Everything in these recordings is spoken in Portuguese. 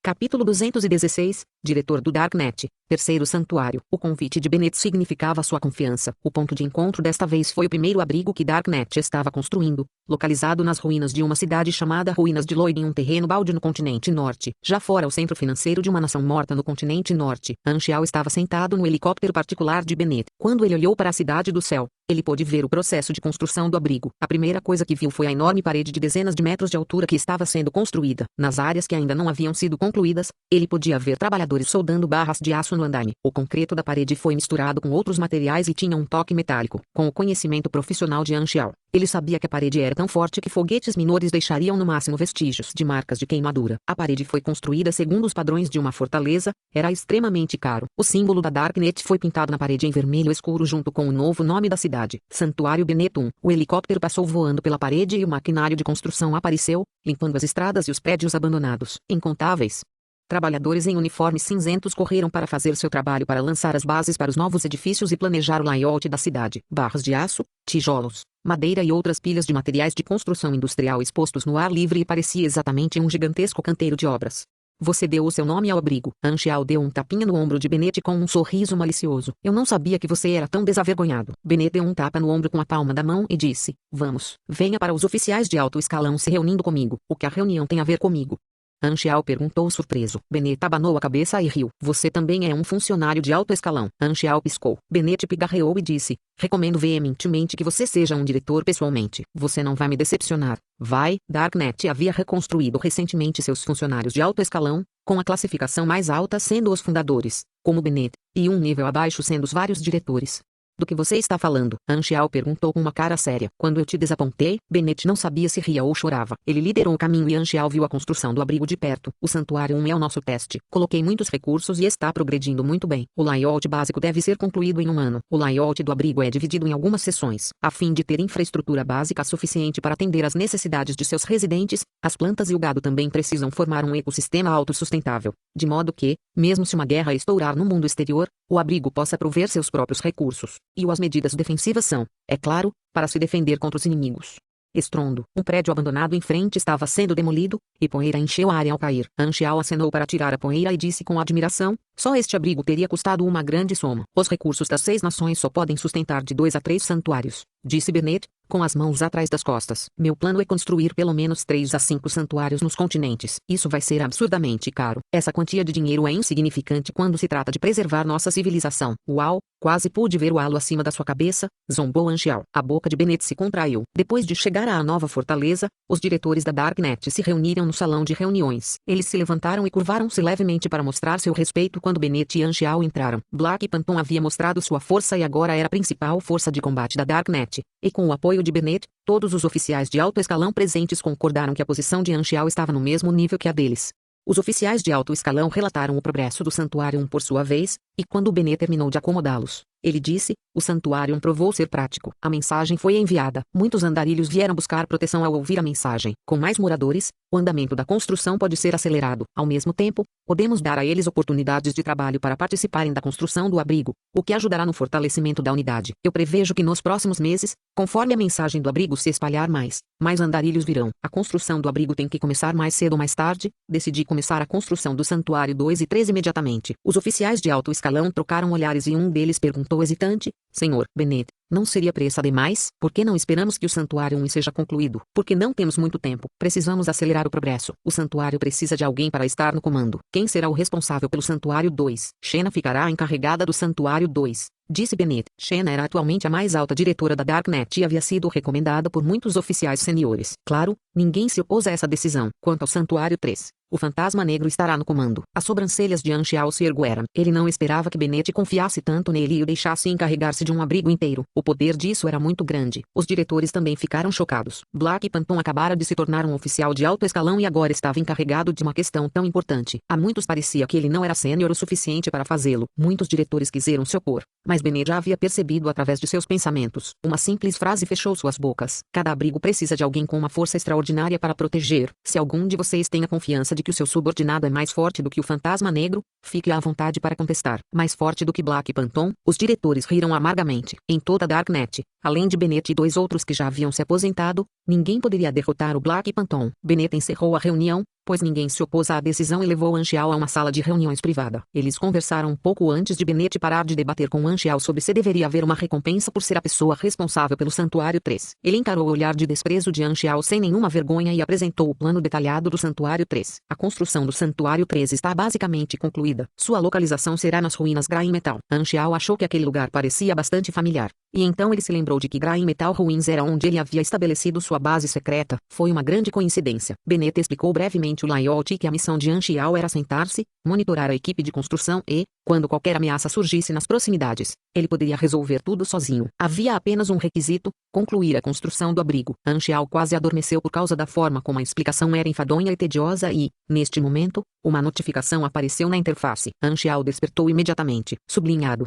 Capítulo 216, Diretor do Darknet, Terceiro Santuário. O convite de Bennett significava sua confiança. O ponto de encontro desta vez foi o primeiro abrigo que Darknet estava construindo, localizado nas ruínas de uma cidade chamada Ruínas de Lloyd em um terreno baldio no continente norte. Já fora o centro financeiro de uma nação morta no continente norte, Anxiao estava sentado no helicóptero particular de Bennett. Quando ele olhou para a cidade do céu, ele pôde ver o processo de construção do abrigo. A primeira coisa que viu foi a enorme parede de dezenas de metros de altura que estava sendo construída. Nas áreas que ainda não haviam sido concluídas, ele podia ver trabalhadores soldando barras de aço no andaime. O concreto da parede foi misturado com outros materiais e tinha um toque metálico. Com o conhecimento profissional de Anxiao, ele sabia que a parede era tão forte que foguetes menores deixariam no máximo vestígios de marcas de queimadura. A parede foi construída segundo os padrões de uma fortaleza, era extremamente caro. O símbolo da Darknet foi pintado na parede em vermelho escuro junto com o novo nome da cidade, Santuário Bennett 1. O helicóptero passou voando pela parede e o maquinário de construção apareceu, limpando as estradas e os prédios abandonados. Incontáveis trabalhadores em uniformes cinzentos correram para fazer seu trabalho para lançar as bases para os novos edifícios e planejar o layout da cidade. Barras de aço, tijolos, madeira e outras pilhas de materiais de construção industrial expostos no ar livre e parecia exatamente um gigantesco canteiro de obras. Você deu o seu nome ao abrigo. Anxiao deu um tapinha no ombro de Bennett com um sorriso malicioso. Eu não sabia que você era tão desavergonhado. Bennett deu um tapa no ombro com a palma da mão e disse, vamos, venha para os oficiais de alto escalão se reunindo comigo. O que a reunião tem a ver comigo? Anxiao perguntou surpreso. Bennett abanou a cabeça e riu. Você também é um funcionário de alto escalão. Anxiao piscou. Bennett pigarreou e disse, recomendo veementemente que você seja um diretor pessoalmente. Você não vai me decepcionar. Vai. Darknet havia reconstruído recentemente seus funcionários de alto escalão, com a classificação mais alta sendo os fundadores, como Bennett, e um nível abaixo sendo os vários diretores. Do que você está falando? Anxiao perguntou com uma cara séria. Quando eu te desapontei, Bennett não sabia se ria ou chorava. Ele liderou o caminho e Anxiao viu a construção do abrigo de perto. O Santuário 1 é o nosso teste. Coloquei muitos recursos e está progredindo muito bem. O layout básico deve ser concluído em um ano. O layout do abrigo é dividido em algumas seções, a fim de ter infraestrutura básica suficiente para atender às necessidades de seus residentes. As plantas e o gado também precisam formar um ecossistema autossustentável, de modo que, mesmo se uma guerra estourar no mundo exterior, o abrigo possa prover seus próprios recursos. E as medidas defensivas são, é claro, para se defender contra os inimigos. Estrondo. Um prédio abandonado em frente estava sendo demolido, e poeira encheu a área ao cair. Anxiao acenou para tirar a poeira e disse com admiração, só este abrigo teria custado uma grande soma. Os recursos das 6 nações só podem sustentar de 2 a 3 santuários, disse Bennett, com as mãos atrás das costas. Meu plano é construir pelo menos 3 a 5 santuários nos continentes. Isso vai ser absurdamente caro. Essa quantia de dinheiro é insignificante quando se trata de preservar nossa civilização. Uau, quase pude ver o halo acima da sua cabeça, zombou Anxiao. A boca de Bennett se contraiu. Depois de chegar à nova fortaleza, os diretores da Darknet se reuniram no salão de reuniões. Eles se levantaram e curvaram-se levemente para mostrar seu respeito quando Bennett e Anxiao entraram. Black Phantom havia mostrado sua força e agora era a principal força de combate da Darknet, e com o apoio de Bennett, todos os oficiais de alto escalão presentes concordaram que a posição de Anxiao estava no mesmo nível que a deles. Os oficiais de alto escalão relataram o progresso do Santuário 1 por sua vez, e quando Bennett terminou de acomodá-los, ele disse, o Santuário 1 provou ser prático. A mensagem foi enviada. Muitos andarilhos vieram buscar proteção ao ouvir a mensagem. Com mais moradores, o andamento da construção pode ser acelerado. Ao mesmo tempo, podemos dar a eles oportunidades de trabalho para participarem da construção do abrigo, o que ajudará no fortalecimento da unidade. Eu prevejo que nos próximos meses, conforme a mensagem do abrigo se espalhar mais andarilhos virão. A construção do abrigo tem que começar mais cedo ou mais tarde. Decidi começar a construção do Santuário 2 e 3 imediatamente. Os oficiais de alto escalão trocaram olhares e um deles perguntou hesitante, Senhor Bennett, não seria pressa demais? Por que não esperamos que o Santuário 1 seja concluído? Porque não temos muito tempo. Precisamos acelerar o progresso. O Santuário precisa de alguém para estar no comando. Quem será o responsável pelo Santuário 2? Shena ficará encarregada do Santuário 2. Disse Bennett. Shena era atualmente a mais alta diretora da Darknet e havia sido recomendada por muitos oficiais seniores. Claro, ninguém se opôs a essa decisão. Quanto ao Santuário 3, o Fantasma Negro estará no comando. As sobrancelhas de Anxiao se ergueram. Ele não esperava que Bennett confiasse tanto nele e o deixasse encarregar-se de um abrigo inteiro. O poder disso era muito grande. Os diretores também ficaram chocados. Black Phantom acabara de se tornar um oficial de alto escalão e agora estava encarregado de uma questão tão importante. A muitos parecia que ele não era sênior o suficiente para fazê-lo. Muitos diretores quiseram se opor, mas Bennett já havia percebido através de seus pensamentos. Uma simples frase fechou suas bocas. Cada abrigo precisa de alguém com uma força extraordinária para proteger. Se algum de vocês tem a confiança de que o seu subordinado é mais forte do que o Fantasma Negro, fique à vontade para contestar. Mais forte do que Black Phantom? Os diretores riram amargamente. Em toda a Darknet, além de Bennett e 2 outros que já haviam se aposentado, ninguém poderia derrotar o Black Phantom. Bennett encerrou a reunião, pois ninguém se opôs à decisão e levou Anxiao a uma sala de reuniões privada. Eles conversaram um pouco antes de Bennett parar de debater com Anxiao sobre se deveria haver uma recompensa por ser a pessoa responsável pelo Santuário 3. Ele encarou o olhar de desprezo de Anxiao sem nenhuma vergonha e apresentou o plano detalhado do Santuário 3. A construção do Santuário 3 está basicamente concluída. Sua localização será nas ruínas Grain Metal. Anxiao achou que aquele lugar parecia bastante familiar. E então ele se lembrou de que Grain Metal Ruins era onde ele havia estabelecido sua base secreta. Foi uma grande coincidência. Bennett explicou brevemente o layout e que a missão de Anxiao era sentar-se, monitorar a equipe de construção e, quando qualquer ameaça surgisse nas proximidades, ele poderia resolver tudo sozinho. Havia apenas um requisito: concluir a construção do abrigo. Anxiao quase adormeceu por causa da forma como a explicação era enfadonha e tediosa e, neste momento, uma notificação apareceu na interface. Anxiao despertou imediatamente. Sublinhado.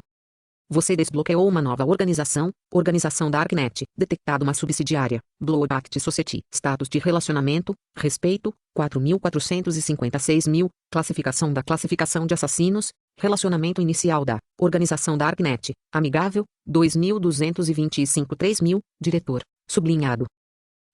Você desbloqueou uma nova organização, Organização Darknet, detectado uma subsidiária, Blue Pact Society, status de relacionamento, respeito, 4.456.000, classificação da classificação de assassinos, relacionamento inicial da Organização Darknet, amigável, 2.225 3.000, diretor, sublinhado.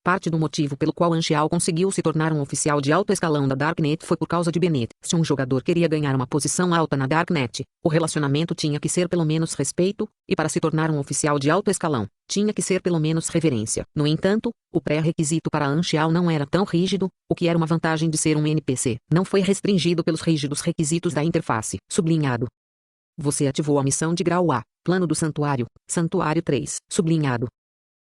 Parte do motivo pelo qual Anxiao conseguiu se tornar um oficial de alto escalão da Darknet foi por causa de Bennett. Se um jogador queria ganhar uma posição alta na Darknet, o relacionamento tinha que ser pelo menos respeito, e para se tornar um oficial de alto escalão, tinha que ser pelo menos reverência. No entanto, o pré-requisito para Anxiao não era tão rígido, o que era uma vantagem de ser um NPC. Não foi restringido pelos rígidos requisitos da interface. Sublinhado. Você ativou a missão de grau A, Plano do Santuário, Santuário 3. Sublinhado.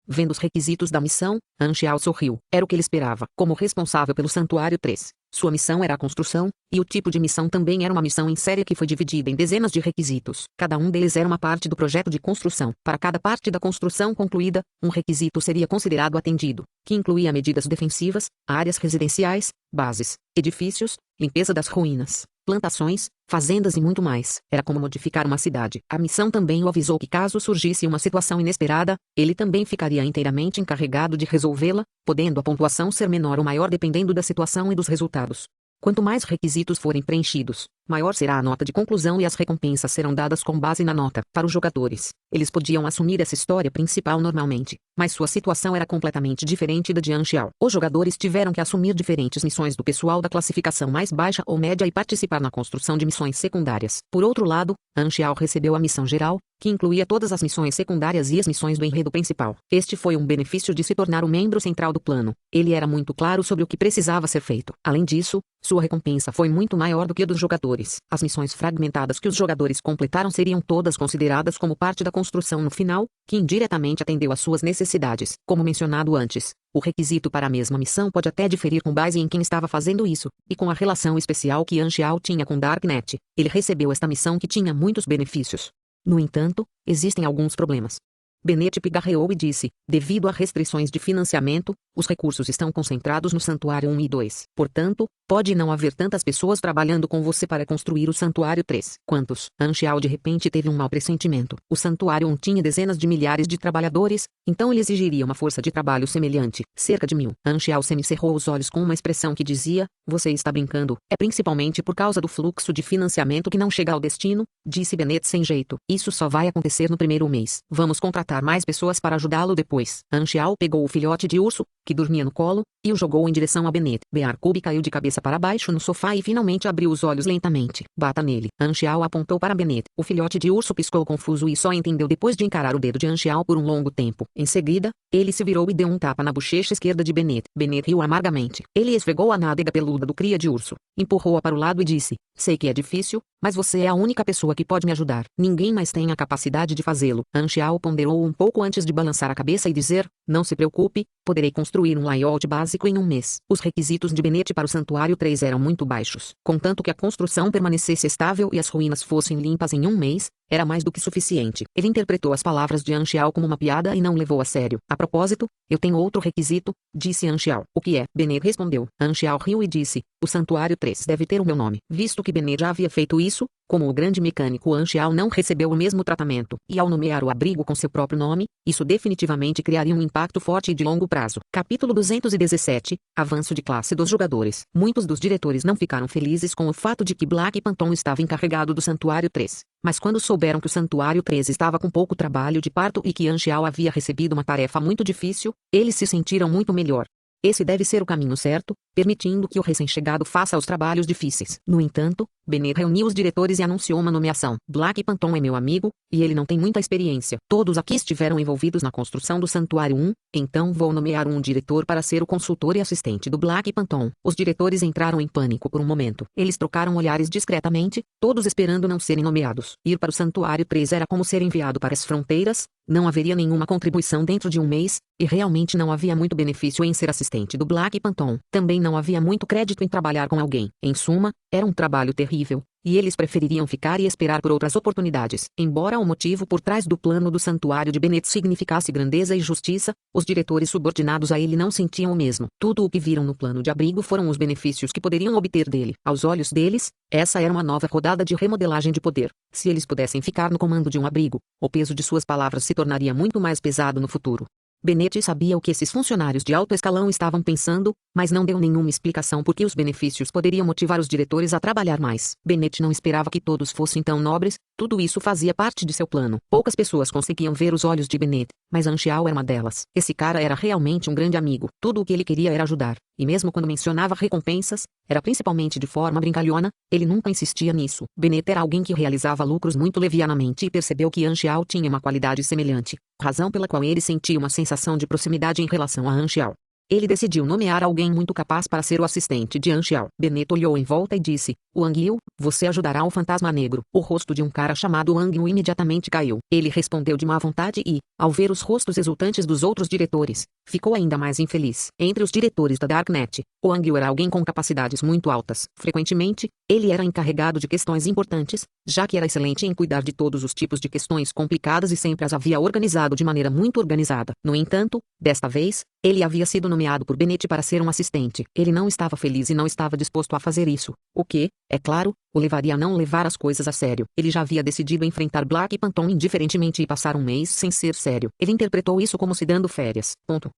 Vendo os requisitos da missão, Anxiao sorriu. Era o que ele esperava. Como responsável pelo Santuário 3, sua missão era a construção, e o tipo de missão também era uma missão em série que foi dividida em dezenas de requisitos. Cada um deles era uma parte do projeto de construção. Para cada parte da construção concluída, um requisito seria considerado atendido, que incluía medidas defensivas, áreas residenciais, bases, edifícios, limpeza das ruínas, plantações, fazendas e muito mais. Era como modificar uma cidade. A missão também o avisou que caso surgisse uma situação inesperada, ele também ficaria inteiramente encarregado de resolvê-la, podendo a pontuação ser menor ou maior dependendo da situação e dos resultados. Quanto mais requisitos forem preenchidos, maior será a nota de conclusão e as recompensas serão dadas com base na nota. Para os jogadores, eles podiam assumir essa história principal normalmente, mas sua situação era completamente diferente da de Anxiao. Os jogadores tiveram que assumir diferentes missões do pessoal da classificação mais baixa ou média e participar na construção de missões secundárias. Por outro lado, Anxiao recebeu a missão geral, que incluía todas as missões secundárias e as missões do enredo principal. Este foi um benefício de se tornar o membro central do plano. Ele era muito claro sobre o que precisava ser feito. Além disso, sua recompensa foi muito maior do que a dos jogadores. As missões fragmentadas que os jogadores completaram seriam todas consideradas como parte da construção no final, que indiretamente atendeu às suas necessidades. Como mencionado antes, o requisito para a mesma missão pode até diferir com base em quem estava fazendo isso, e com a relação especial que Anxiao tinha com Darknet. Ele recebeu esta missão que tinha muitos benefícios. No entanto, existem alguns problemas. Bennett pigarreou e disse: devido a restrições de financiamento, os recursos estão concentrados no Santuário 1 e 2. Portanto, pode não haver tantas pessoas trabalhando com você para construir o Santuário 3. Quantos? Anxiao de repente teve um mau pressentimento. O Santuário 1 tinha dezenas de milhares de trabalhadores, então ele exigiria uma força de trabalho semelhante, cerca de 1.000. Anxiao semicerrou os olhos com uma expressão que dizia: você está brincando. É principalmente por causa do fluxo de financiamento que não chega ao destino, disse Bennett sem jeito. Isso só vai acontecer no primeiro mês. Vamos contratar mais pessoas para ajudá-lo depois. Anxiao pegou o filhote de urso, que dormia no colo, e o jogou em direção a Bennett. Bearcube caiu de cabeça para baixo no sofá e finalmente abriu os olhos lentamente. Bata nele. Anxiao apontou para Bennett. O filhote de urso piscou confuso e só entendeu depois de encarar o dedo de Anxiao por um longo tempo. Em seguida, ele se virou e deu um tapa na bochecha esquerda de Bennett. Bennett riu amargamente. Ele esfregou a nádega peluda do cria de urso, empurrou-a para o lado e disse: sei que é difícil, mas você é a única pessoa que pode me ajudar. Ninguém mais tem a capacidade de fazê-lo. Anxiao ponderou um pouco antes de balançar a cabeça e dizer: não se preocupe, poderei construir um layout básico em um mês. Os requisitos de Bennett para o Santuário 3 eram muito baixos. Contanto que a construção permanecesse estável e as ruínas fossem limpas em um mês, era mais do que suficiente. Ele interpretou as palavras de Anxiao como uma piada e não levou a sério. A propósito, eu tenho outro requisito, disse Anxiao. O que é? Bennett respondeu. Anxiao riu e disse: o Santuário 3 deve ter o meu nome. Visto que Bennett já havia feito isso, como o grande mecânico, Anxiao não recebeu o mesmo tratamento. E ao nomear o abrigo com seu próprio nome, isso definitivamente criaria um impacto forte e de longo prazo. Capítulo 217. Avanço de classe dos jogadores. Muitos dos diretores não ficaram felizes com o fato de que Black Panton estava encarregado do Santuário 3. Mas quando souberam que o Santuário 3 estava com pouco trabalho de parto e que Anxiao havia recebido uma tarefa muito difícil, eles se sentiram muito melhor. Esse deve ser o caminho certo, permitindo que o recém-chegado faça os trabalhos difíceis. No entanto, Bennett reuniu os diretores e anunciou uma nomeação. Black Panton é meu amigo, e ele não tem muita experiência. Todos aqui estiveram envolvidos na construção do Santuário 1, então vou nomear um diretor para ser o consultor e assistente do Black Panton. Os diretores entraram em pânico por um momento. Eles trocaram olhares discretamente, todos esperando não serem nomeados. Ir para o Santuário 3 era como ser enviado para as fronteiras, não haveria nenhuma contribuição dentro de um mês, e realmente não havia muito benefício em ser assistente do Black Panton. Também não havia muito crédito em trabalhar com alguém. Em suma, era um trabalho terrível, e eles prefeririam ficar e esperar por outras oportunidades. Embora o motivo por trás do plano do santuário de Bennett significasse grandeza e justiça, os diretores subordinados a ele não sentiam o mesmo. Tudo o que viram no plano de abrigo foram os benefícios que poderiam obter dele. Aos olhos deles, essa era uma nova rodada de remodelagem de poder. Se eles pudessem ficar no comando de um abrigo, o peso de suas palavras se tornaria muito mais pesado no futuro. Bennett sabia o que esses funcionários de alto escalão estavam pensando, mas não deu nenhuma explicação por que os benefícios poderiam motivar os diretores a trabalhar mais. Bennett não esperava que todos fossem tão nobres, tudo isso fazia parte de seu plano. Poucas pessoas conseguiam ver os olhos de Bennett, mas Anxiao era uma delas. Esse cara era realmente um grande amigo. Tudo o que ele queria era ajudar, e mesmo quando mencionava recompensas, era principalmente de forma brincalhona, ele nunca insistia nisso. Bennett era alguém que realizava lucros muito levianamente e percebeu que Anxiao tinha uma qualidade semelhante, razão pela qual ele sentia uma sensação de proximidade em relação a Anxiao. Ele decidiu nomear alguém muito capaz para ser o assistente de Anxiao. Bennett olhou em volta e disse, Wang Yu, você ajudará o fantasma negro. O rosto de um cara chamado Wang Yu imediatamente caiu. Ele respondeu de má vontade e, ao ver os rostos exultantes dos outros diretores, ficou ainda mais infeliz. Entre os diretores da Darknet, Wang Yu era alguém com capacidades muito altas. Frequentemente, ele era encarregado de questões importantes, já que era excelente em cuidar de todos os tipos de questões complicadas e sempre as havia organizado de maneira muito organizada. No entanto, desta vez, ele havia sido nomeado por Bennett para ser um assistente. Ele não estava feliz e não estava disposto a fazer isso, o que, é claro, o levaria a não levar as coisas a sério. Ele já havia decidido enfrentar Black Panton indiferentemente e passar um mês sem ser sério. Ele interpretou isso como se dando férias. Ponto.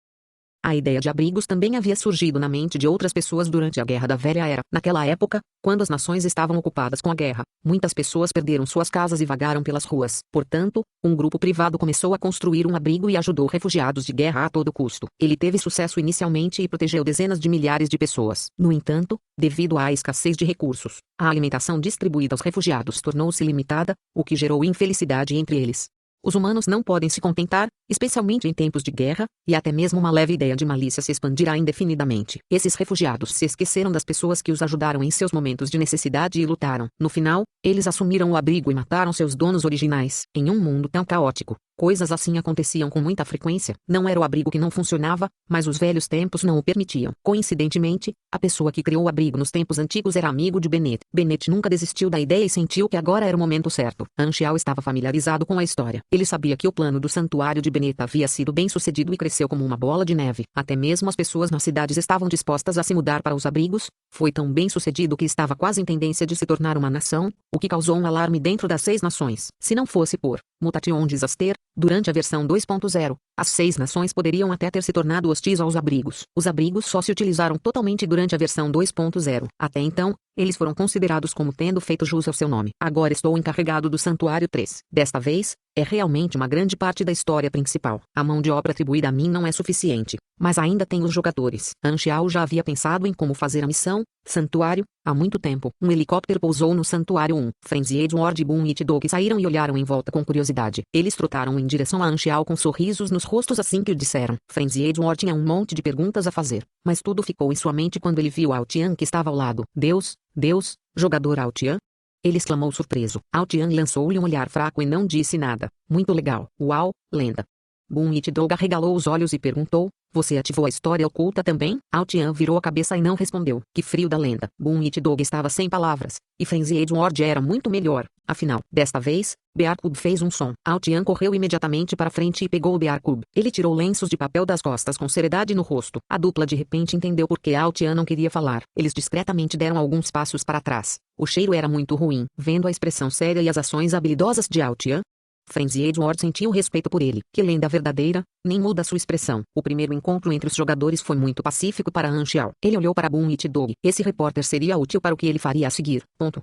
A ideia de abrigos também havia surgido na mente de outras pessoas durante a Guerra da Velha Era. Naquela época, quando as nações estavam ocupadas com a guerra, muitas pessoas perderam suas casas e vagaram pelas ruas. Portanto, um grupo privado começou a construir um abrigo e ajudou refugiados de guerra a todo custo. Ele teve sucesso inicialmente e protegeu dezenas de milhares de pessoas. No entanto, devido à escassez de recursos, a alimentação distribuída aos refugiados tornou-se limitada, o que gerou infelicidade entre eles. Os humanos não podem se contentar, especialmente em tempos de guerra, e até mesmo uma leve ideia de malícia se expandirá indefinidamente. Esses refugiados se esqueceram das pessoas que os ajudaram em seus momentos de necessidade e lutaram. No final, eles assumiram o abrigo e mataram seus donos originais. Em um mundo tão caótico, coisas assim aconteciam com muita frequência. Não era o abrigo que não funcionava, mas os velhos tempos não o permitiam. Coincidentemente, a pessoa que criou o abrigo nos tempos antigos era amigo de Bennett. Bennett nunca desistiu da ideia e sentiu que agora era o momento certo. Anxiao estava familiarizado com a história. Ele sabia que o plano do santuário de Bennett havia sido bem sucedido e cresceu como uma bola de neve. Até mesmo as pessoas nas cidades estavam dispostas a se mudar para os abrigos. Foi tão bem sucedido que estava quase em tendência de se tornar uma nação, o que causou um alarme dentro das 6 nações. Se não fosse por Mutation Disaster, durante a versão 2.0, as 6 nações poderiam até ter se tornado hostis aos abrigos. Os abrigos só se utilizaram totalmente durante a versão 2.0. Até então, eles foram considerados como tendo feito jus ao seu nome. Agora estou encarregado do Santuário 3. Desta vez, é realmente uma grande parte da história principal. A mão de obra atribuída a mim não é suficiente, mas ainda tem os jogadores. Anxiao já havia pensado em como fazer a missão, Santuário, há muito tempo. Um helicóptero pousou no Santuário 1. Frenzy Edward e Boom e Tidog saíram e olharam em volta com curiosidade. Eles trotaram em direção a Anxiao com sorrisos nos rostos assim que o disseram. Frenzy Edward tinha um monte de perguntas a fazer, mas tudo ficou em sua mente quando ele viu Altian que estava ao lado. Deus, jogador Altian? Ele exclamou surpreso. Altian lançou-lhe um olhar fraco e não disse nada. Muito legal. Uau, lenda. Boom e Tidog arregalou os olhos e perguntou, você ativou a história oculta também? Altian virou a cabeça e não respondeu. Que frio da lenda. Boom e Tidog estava sem palavras, e Frenzy Edward era muito melhor. Afinal, desta vez, Bearcub fez um som. Altian correu imediatamente para frente e pegou o Bearcub. Ele tirou lenços de papel das costas com seriedade no rosto. A dupla de repente entendeu por que Altian não queria falar. Eles discretamente deram alguns passos para trás. O cheiro era muito ruim. Vendo a expressão séria e as ações habilidosas de Altian, Frenzy Edward sentiu respeito por ele. Que lenda verdadeira, nem muda sua expressão. O primeiro encontro entre os jogadores foi muito pacífico para Anxiao. Ele olhou para Boom e Tidog. Esse repórter seria útil para o que ele faria a seguir. Ponto.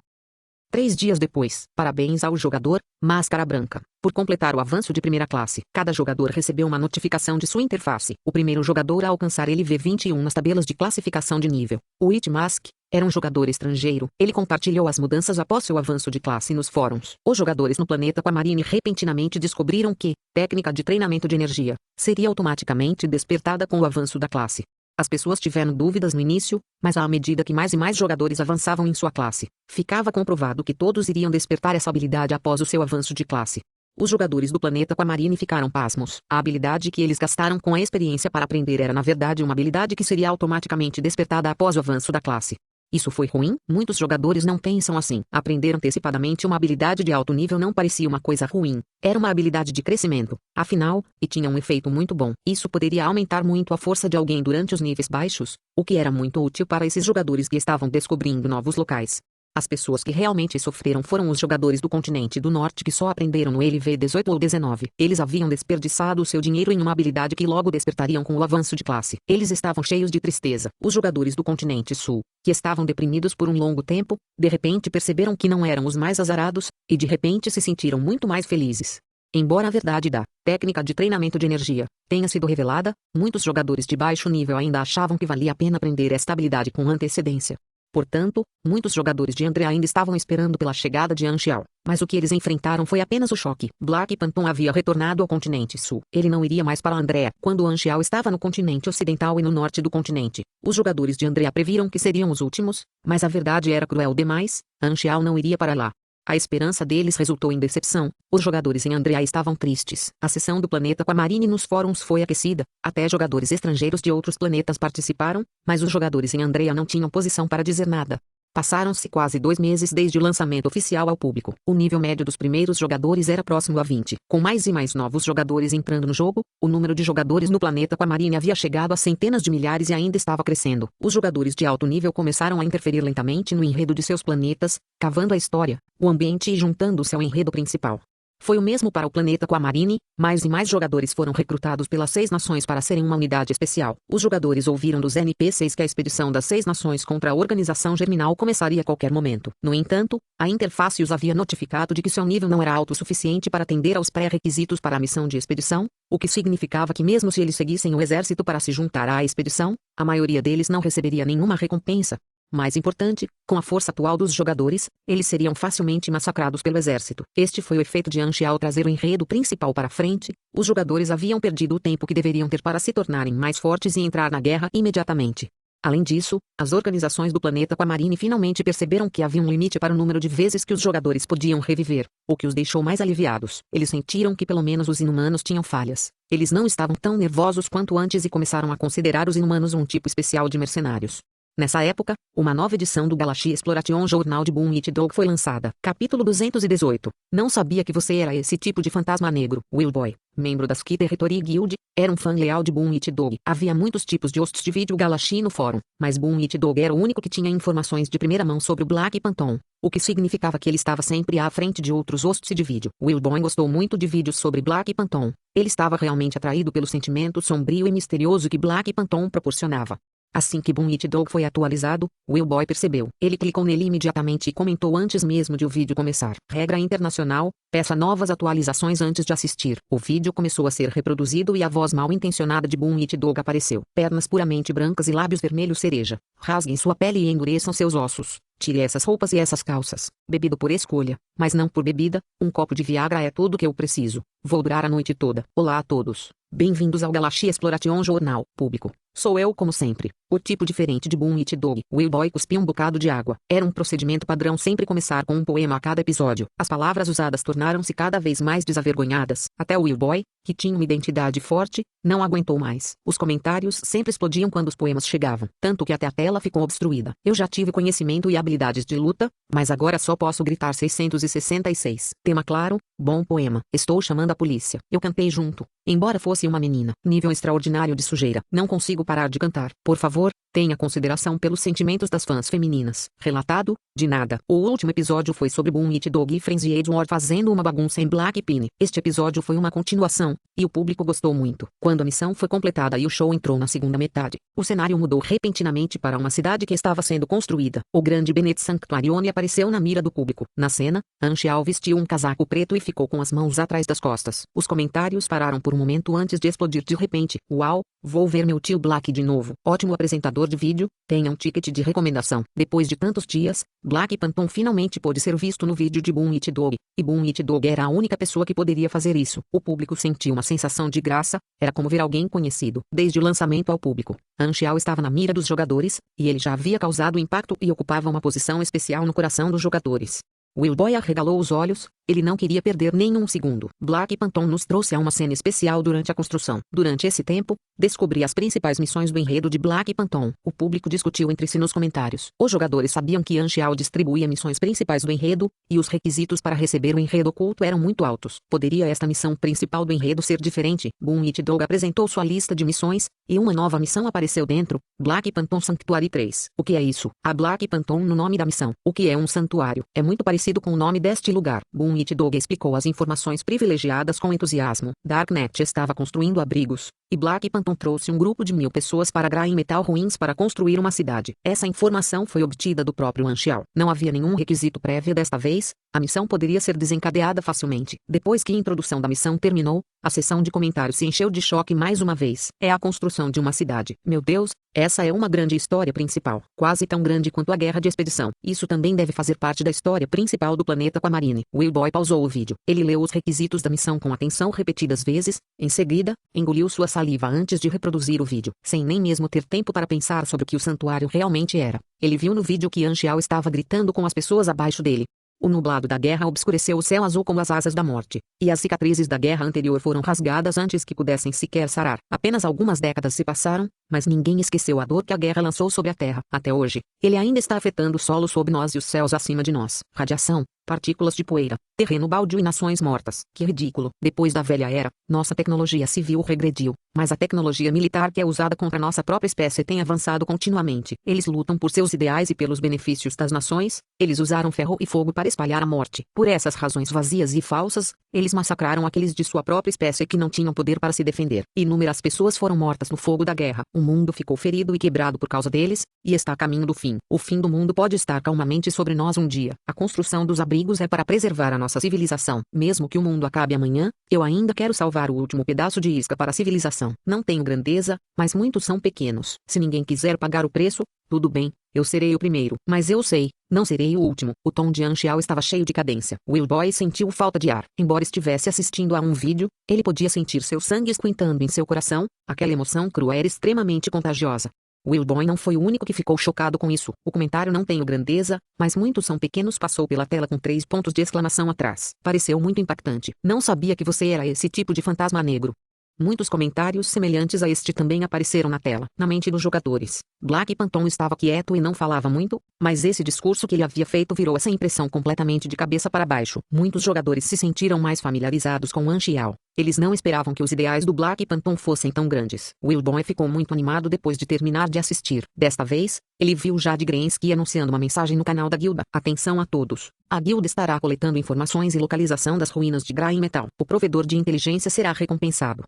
3 dias depois, parabéns ao jogador, Máscara Branca, por completar o avanço de primeira classe. Cada jogador recebeu uma notificação de sua interface. O primeiro jogador a alcançar LV21 nas tabelas de classificação de nível. O Itmask era um jogador estrangeiro. Ele compartilhou as mudanças após seu avanço de classe nos fóruns. Os jogadores no planeta Aquamarine repentinamente descobriram que técnica de treinamento de energia seria automaticamente despertada com o avanço da classe. As pessoas tiveram dúvidas no início, mas à medida que mais e mais jogadores avançavam em sua classe, ficava comprovado que todos iriam despertar essa habilidade após o seu avanço de classe. Os jogadores do planeta Aquamarine ficaram pasmos. A habilidade que eles gastaram com a experiência para aprender era na verdade uma habilidade que seria automaticamente despertada após o avanço da classe. Isso foi ruim? Muitos jogadores não pensam assim. Aprender antecipadamente uma habilidade de alto nível não parecia uma coisa ruim. Era uma habilidade de crescimento. Afinal, e tinha um efeito muito bom. Isso poderia aumentar muito a força de alguém durante os níveis baixos, o que era muito útil para esses jogadores que estavam descobrindo novos locais. As pessoas que realmente sofreram foram os jogadores do continente do norte que só aprenderam no LV18 ou 19. Eles haviam desperdiçado o seu dinheiro em uma habilidade que logo despertariam com o avanço de classe. Eles estavam cheios de tristeza. Os jogadores do continente sul, que estavam deprimidos por um longo tempo, de repente perceberam que não eram os mais azarados, e de repente se sentiram muito mais felizes. Embora a verdade da técnica de treinamento de energia tenha sido revelada, muitos jogadores de baixo nível ainda achavam que valia a pena aprender esta habilidade com antecedência. Portanto, muitos jogadores de Andrea ainda estavam esperando pela chegada de Anxiao, mas o que eles enfrentaram foi apenas o choque. Black Phantom havia retornado ao continente sul. Ele não iria mais para Andrea. Quando Anxiao estava no continente ocidental e no norte do continente, os jogadores de Andrea previram que seriam os últimos, mas a verdade era cruel demais. Anxiao não iria para lá. A esperança deles resultou em decepção. Os jogadores em Andrea estavam tristes. A sessão do planeta Aquamarine nos fóruns foi aquecida. Até jogadores estrangeiros de outros planetas participaram, mas os jogadores em Andrea não tinham posição para dizer nada. Passaram-se quase 2 meses desde o lançamento oficial ao público. O nível médio dos primeiros jogadores era próximo a 20. Com mais e mais novos jogadores entrando no jogo, o número de jogadores no planeta Aquamarine havia chegado a centenas de milhares e ainda estava crescendo. Os jogadores de alto nível começaram a interferir lentamente no enredo de seus planetas, cavando a história, o ambiente e juntando-se ao enredo principal. Foi o mesmo para o planeta Aquamarine, mais e mais jogadores foram recrutados pelas 6 nações para serem uma unidade especial. Os jogadores ouviram dos NPCs que a expedição das 6 nações contra a organização germinal começaria a qualquer momento. No entanto, a interface os havia notificado de que seu nível não era alto o suficiente para atender aos pré-requisitos para a missão de expedição, o que significava que mesmo se eles seguissem o exército para se juntar à expedição, a maioria deles não receberia nenhuma recompensa. Mais importante, com a força atual dos jogadores, eles seriam facilmente massacrados pelo exército. Este foi o efeito de Anxiao trazer o enredo principal para frente. Os jogadores haviam perdido o tempo que deveriam ter para se tornarem mais fortes e entrar na guerra imediatamente. Além disso, as organizações do planeta Aquamarine finalmente perceberam que havia um limite para o número de vezes que os jogadores podiam reviver, o que os deixou mais aliviados. Eles sentiram que pelo menos os inumanos tinham falhas. Eles não estavam tão nervosos quanto antes e começaram a considerar os inumanos um tipo especial de mercenários. Nessa época, uma nova edição do Galaxy Exploration Journal de Boom It Dog foi lançada. Capítulo 218. Não sabia que você era esse tipo de fantasma negro. Will Boy, membro da Ski Territory Guild, era um fã leal de Boom It Dog. Havia muitos tipos de hosts de vídeo Galaxy no fórum, mas Boom It Dog era o único que tinha informações de primeira mão sobre o Black Phantom, o que significava que ele estava sempre à frente de outros hosts de vídeo. Will Boy gostou muito de vídeos sobre Black Phantom. Ele estava realmente atraído pelo sentimento sombrio e misterioso que Black Phantom proporcionava. Assim que Boom It Dog foi atualizado, Will Boy percebeu. Ele clicou nele imediatamente e comentou antes mesmo de o vídeo começar. Regra internacional: peça novas atualizações antes de assistir. O vídeo começou a ser reproduzido e a voz mal intencionada de Boom It Dog apareceu. Pernas puramente brancas e lábios vermelhos cereja. Rasguem sua pele e endureçam seus ossos. Tire essas roupas e essas calças. Bebido por escolha, mas não por bebida. Um copo de Viagra é tudo que eu preciso. Vou durar a noite toda. Olá a todos. Bem-vindos ao Galaxy Exploration Journal. Público. Sou eu como sempre. O tipo diferente de Boom It Dog. Will Boy cuspiu um bocado de água. Era um procedimento padrão sempre começar com um poema a cada episódio. As palavras usadas tornaram-se cada vez mais desavergonhadas. Até Will Boy, que tinha uma identidade forte, não aguentou mais. Os comentários sempre explodiam quando os poemas chegavam, tanto que até a tela ficou obstruída. Eu já tive conhecimento e habilidades de luta, mas agora só posso gritar 666. Tema claro, bom poema. Estou chamando a polícia. Eu cantei junto, embora fosse uma menina. Nível extraordinário de sujeira. Não consigo parar de cantar. Por favor, tenha consideração pelos sentimentos das fãs femininas. Relatado, de nada. O último episódio foi sobre Boom It Dog e Frenzy Edward fazendo uma bagunça em Blackpink. Este episódio foi uma continuação, e o público gostou muito. Quando a missão foi completada e o show entrou na segunda metade, o cenário mudou repentinamente para uma cidade que estava sendo construída. O grande Bennett Sanctuarione apareceu na mira do público. Na cena, Anxiao vestiu um casaco preto e ficou com as mãos atrás das costas. Os comentários pararam por um momento antes de explodir de repente. Uau, vou ver meu tio Black de novo. Ótimo apresentador de vídeo, tenha um ticket de recomendação. Depois de tantos dias, Black Pantone finalmente pôde ser visto no vídeo de Boom It Dog. E Boom It Dog era a única pessoa que poderia fazer isso. O público sentiu uma sensação de graça, era como ver alguém conhecido. Desde o lançamento ao público, Anxiao estava na mira dos jogadores, e ele já havia causado impacto e ocupava uma posição especial no coração dos jogadores. Willboy arregalou os olhos, ele não queria perder nenhum segundo. Black Pantone nos trouxe a uma cena especial durante a construção. Durante esse tempo, descobri as principais missões do enredo de Black Pantone. O público discutiu entre si nos comentários. Os jogadores sabiam que Anxiao distribuía missões principais do enredo, e os requisitos para receber o enredo oculto eram muito altos. Poderia esta missão principal do enredo ser diferente? Boom It Dog apresentou sua lista de missões, e uma nova missão apareceu dentro, Black Pantone Sanctuary 3. O que é isso? A Black Pantone no nome da missão. O que é um santuário? É muito parecido com o nome deste lugar. Boom It Dog explicou as informações privilegiadas com entusiasmo. Darknet estava construindo abrigos, e Black Pantone trouxe um grupo de 1000 pessoas para Grime Metal Ruins para construir uma cidade. Essa informação foi obtida do próprio Anxiao. Não havia nenhum requisito prévio desta vez, a missão poderia ser desencadeada facilmente. Depois que a introdução da missão terminou, a sessão de comentários se encheu de choque mais uma vez. É a construção de uma cidade. Meu Deus, essa é uma grande história principal, quase tão grande quanto a guerra de expedição. Isso também deve fazer parte da história principal do planeta Aquamarine. Willboy pausou o vídeo. Ele leu os requisitos da missão com atenção repetidas vezes, em seguida, engoliu sua saliva antes de reproduzir o vídeo, sem nem mesmo ter tempo para pensar sobre o que o santuário realmente era. Ele viu no vídeo que Anxiao estava gritando com as pessoas abaixo dele. O nublado da guerra obscureceu o céu azul como as asas da morte, e as cicatrizes da guerra anterior foram rasgadas antes que pudessem sequer sarar. Apenas algumas décadas se passaram, mas ninguém esqueceu a dor que a guerra lançou sobre a Terra. Até hoje, ele ainda está afetando o solo sob nós e os céus acima de nós. Radiação, partículas de poeira, terreno baldio e nações mortas. Que ridículo. Depois da velha era, nossa tecnologia civil regrediu, mas a tecnologia militar que é usada contra nossa própria espécie tem avançado continuamente. Eles lutam por seus ideais e pelos benefícios das nações, eles usaram ferro e fogo para espalhar a morte. Por essas razões vazias e falsas, eles massacraram aqueles de sua própria espécie que não tinham poder para se defender. Inúmeras pessoas foram mortas no fogo da guerra. O mundo ficou ferido e quebrado por causa deles, e está a caminho do fim. O fim do mundo pode estar calmamente sobre nós um dia. A construção dos abrigos é para preservar a nossa civilização. Mesmo que o mundo acabe amanhã, eu ainda quero salvar o último pedaço de isca para a civilização. Não tenho grandeza, mas muitos são pequenos. Se ninguém quiser pagar o preço, tudo bem, eu serei o primeiro. Mas eu sei, não serei o último. O tom de Anxiao estava cheio de cadência. Willboy sentiu falta de ar. Embora estivesse assistindo a um vídeo, ele podia sentir seu sangue esquentando em seu coração. Aquela emoção crua era extremamente contagiosa. Willboy não foi o único que ficou chocado com isso. O comentário não tenho grandeza, mas muitos são pequenos passou pela tela com 3 pontos de exclamação atrás. Pareceu muito impactante. Não sabia que você era esse tipo de fantasma negro. Muitos comentários semelhantes a este também apareceram na tela. Na mente dos jogadores, Black Pantone estava quieto e não falava muito, mas esse discurso que ele havia feito virou essa impressão completamente de cabeça para baixo. Muitos jogadores se sentiram mais familiarizados com Anxiao. Eles não esperavam que os ideais do Black Pantone fossem tão grandes. Willboy ficou muito animado depois de terminar de assistir. Desta vez, ele viu Jade Grensky anunciando uma mensagem no canal da guilda. Atenção a todos. A guilda estará coletando informações e localização das ruínas de Grime Metal. O provedor de inteligência será recompensado.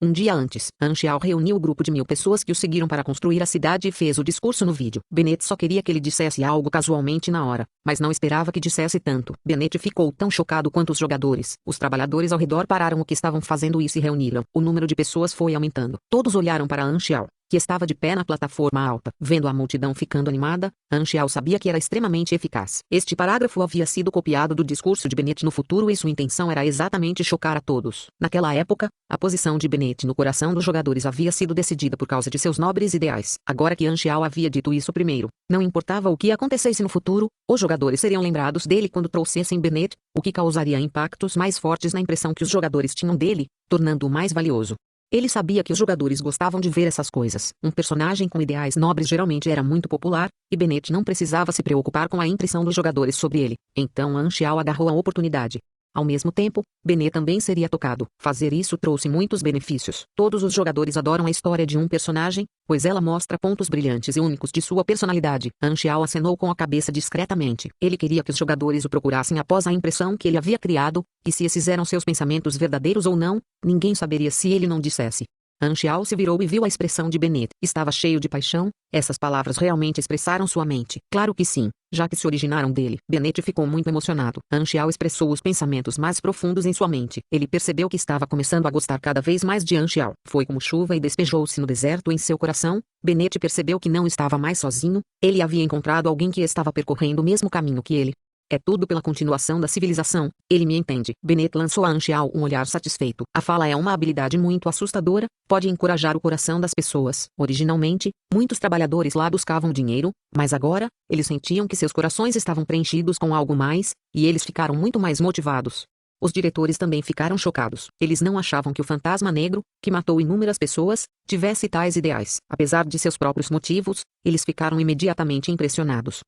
Um dia antes, Anxiao reuniu o grupo de 1000 pessoas que o seguiram para construir a cidade e fez o discurso no vídeo. Bennett só queria que ele dissesse algo casualmente na hora, mas não esperava que dissesse tanto. Bennett ficou tão chocado quanto os jogadores. Os trabalhadores ao redor pararam o que estavam fazendo e se reuniram. O número de pessoas foi aumentando. Todos olharam para Anxiao, que estava de pé na plataforma alta. Vendo a multidão ficando animada, Anxiao sabia que era extremamente eficaz. Este parágrafo havia sido copiado do discurso de Bennett no futuro e sua intenção era exatamente chocar a todos. Naquela época, a posição de Bennett no coração dos jogadores havia sido decidida por causa de seus nobres ideais. Agora que Anxiao havia dito isso primeiro, não importava o que acontecesse no futuro, os jogadores seriam lembrados dele quando trouxessem Bennett, o que causaria impactos mais fortes na impressão que os jogadores tinham dele, tornando-o mais valioso. Ele sabia que os jogadores gostavam de ver essas coisas. Um personagem com ideais nobres geralmente era muito popular, e Bennett não precisava se preocupar com a impressão dos jogadores sobre ele. Então Anxiao agarrou a oportunidade. Ao mesmo tempo, Bennett também seria tocado. Fazer isso trouxe muitos benefícios. Todos os jogadores adoram a história de um personagem, pois ela mostra pontos brilhantes e únicos de sua personalidade. Anxial acenou com a cabeça discretamente. Ele queria que os jogadores o procurassem após a impressão que ele havia criado, e se esses eram seus pensamentos verdadeiros ou não, ninguém saberia se ele não dissesse. Anxial se virou e viu a expressão de Bennett. Estava cheio de paixão. Essas palavras realmente expressaram sua mente. Claro que sim, já que se originaram dele. Bennett ficou muito emocionado. Anxial expressou os pensamentos mais profundos em sua mente. Ele percebeu que estava começando a gostar cada vez mais de Anxial. Foi como chuva e despejou-se no deserto em seu coração. Bennett percebeu que não estava mais sozinho. Ele havia encontrado alguém que estava percorrendo o mesmo caminho que ele. É tudo pela continuação da civilização. Ele me entende. Bennett lançou a Anxial um olhar satisfeito. A fala é uma habilidade muito assustadora, pode encorajar o coração das pessoas. Originalmente, muitos trabalhadores lá buscavam dinheiro, mas agora, eles sentiam que seus corações estavam preenchidos com algo mais, e eles ficaram muito mais motivados. Os diretores também ficaram chocados. Eles não achavam que o fantasma negro, que matou inúmeras pessoas, tivesse tais ideais. Apesar de seus próprios motivos, eles ficaram imediatamente impressionados.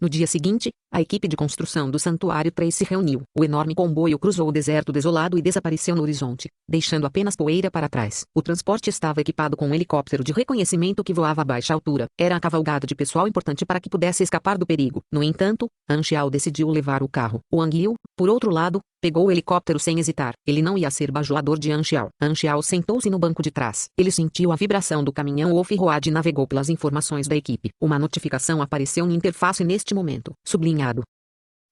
No dia seguinte, a equipe de construção do Santuário 3 se reuniu. O enorme comboio cruzou o deserto desolado e desapareceu no horizonte, deixando apenas poeira para trás. O transporte estava equipado com um helicóptero de reconhecimento que voava a baixa altura. Era a cavalgada de pessoal importante para que pudesse escapar do perigo. No entanto, Anxial decidiu levar o carro. O Anguil, por outro lado, pegou o helicóptero sem hesitar. Ele não ia ser bajulador de Anxial. Anxial sentou-se no banco de trás. Ele sentiu a vibração do caminhão Wolf Road e navegou pelas informações da equipe. Uma notificação apareceu na interface neste momento. Sublinhado.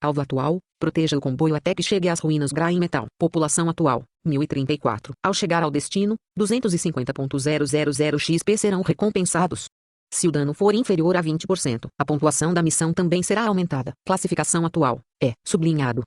Alvo atual, proteja o comboio até que chegue às ruínas Grain Metal. População atual, 1034. Ao chegar ao destino, 250.000 XP serão recompensados. Se o dano for inferior a 20%, a pontuação da missão também será aumentada. Classificação atual, sublinhado.